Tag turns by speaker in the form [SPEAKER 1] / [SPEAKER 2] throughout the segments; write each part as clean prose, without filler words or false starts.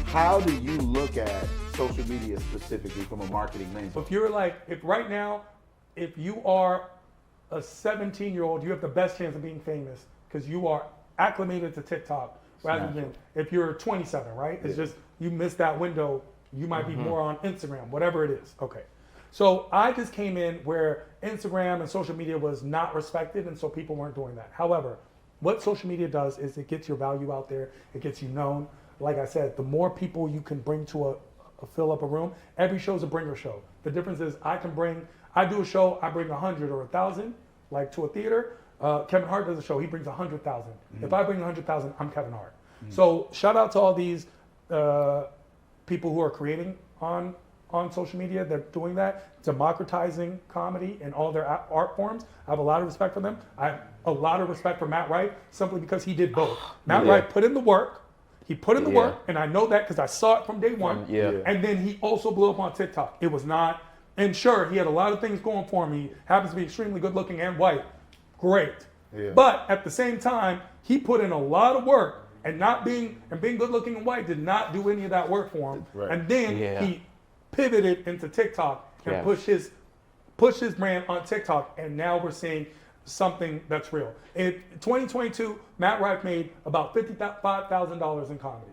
[SPEAKER 1] How do you look at social media specifically from a marketing lens?
[SPEAKER 2] If you're like, if right now, if you are a 17-year-old, you have the best chance of being famous because you are acclimated to TikTok rather than if you're 27, right? It's just you missed that window. You might be more on Instagram, whatever it is. Okay. So I just came in where Instagram and social media was not respected, and so people weren't doing that. However, what social media does is it gets your value out there. It gets you known. Like I said, the more people you can bring to a fill up a room, every show's a bringer show. The difference is I do a show, I bring 100 or 1,000, like to a theater. Kevin Hart does a show, he brings 100,000. If I bring 100,000, I'm Kevin Hart. So shout out to all these people who are creating on social media. They're doing that, democratizing comedy in all their art forms. I have a lot of respect for them. I have a lot of respect for Matt Wright simply because he did both. Matt Wright put in the work. He put in the work, and I know that because I saw it from day one. And then he also blew up on TikTok. It was not, and sure, he had a lot of things going for him. He happens to be extremely good looking and white. Great. But at the same time, he put in a lot of work, and being good looking and white did not do any of that work for him. And then he pivoted into TikTok and pushed his brand on TikTok, and now we're seeing something that's real. In 2022, Matt Rife made about $55,000 in comedy.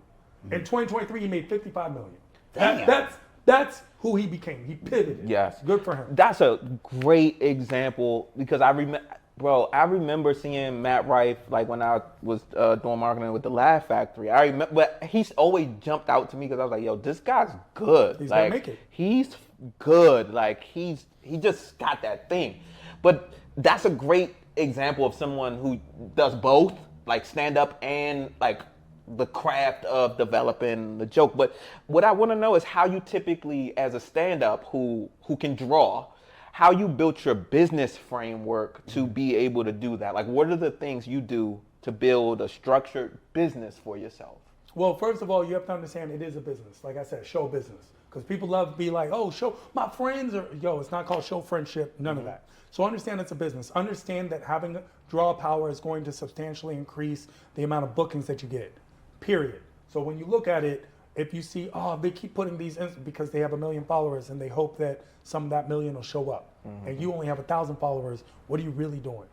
[SPEAKER 2] In 2023, he made $55 million. That's who he became. He pivoted.
[SPEAKER 3] Yes.
[SPEAKER 2] Good for him.
[SPEAKER 3] That's a great example because I remember seeing Matt Rife like when I was doing marketing with the Laugh Factory. I remember, but he's always jumped out to me because I was like, "Yo, this guy's good.
[SPEAKER 2] He's
[SPEAKER 3] like,
[SPEAKER 2] gonna make it.
[SPEAKER 3] He's good. Like he just got that thing." But that's a great example of someone who does both, like stand up and like the craft of developing the joke. But what I want to know is how you typically, as a stand-up who can draw, how you built your business framework to be able to do that. Like, what are the things you do to build a structured business for yourself?
[SPEAKER 2] Well, first of all, you have to understand it is a business. Like I said, show business. Because people love to be like, oh, show my friends, or it's not called show friendship, none of that. So understand it's a business. Understand that having draw power is going to substantially increase the amount of bookings that you get, period. So when you look at it, if you see, they keep putting these in because they have 1 million followers and they hope that some of that million will show up, and you only have 1,000 followers, what are you really doing?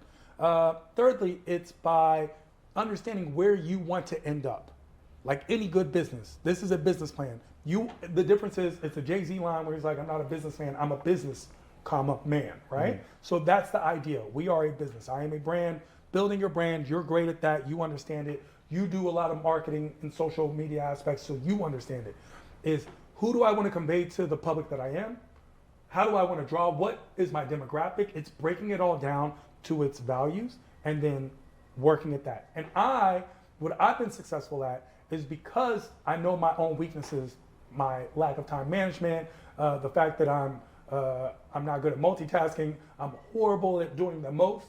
[SPEAKER 2] Thirdly, it's by understanding where you want to end up. Like any good business, this is a business plan. The difference is it's a Jay-Z line where he's like, I'm not a businessman, I'm a business, man, right? So that's the idea. We are a business. I am a brand, building your brand. You're great at that. You understand it. You do a lot of marketing and social media aspects, so you understand it. Is who do I want to convey to the public that I am? How do I want to draw? What is my demographic? It's breaking it all down to its values and then working at that. And what I've been successful at is because I know my own weaknesses, my lack of time management, the fact that I'm not good at multitasking, I'm horrible at doing the most.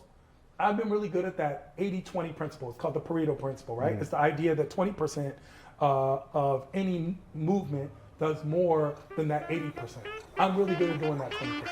[SPEAKER 2] I've been really good at that 80-20 principle. It's called the Pareto principle, right? It's the idea that 20% of any movement does more than that 80%. I'm really good at doing that 20%.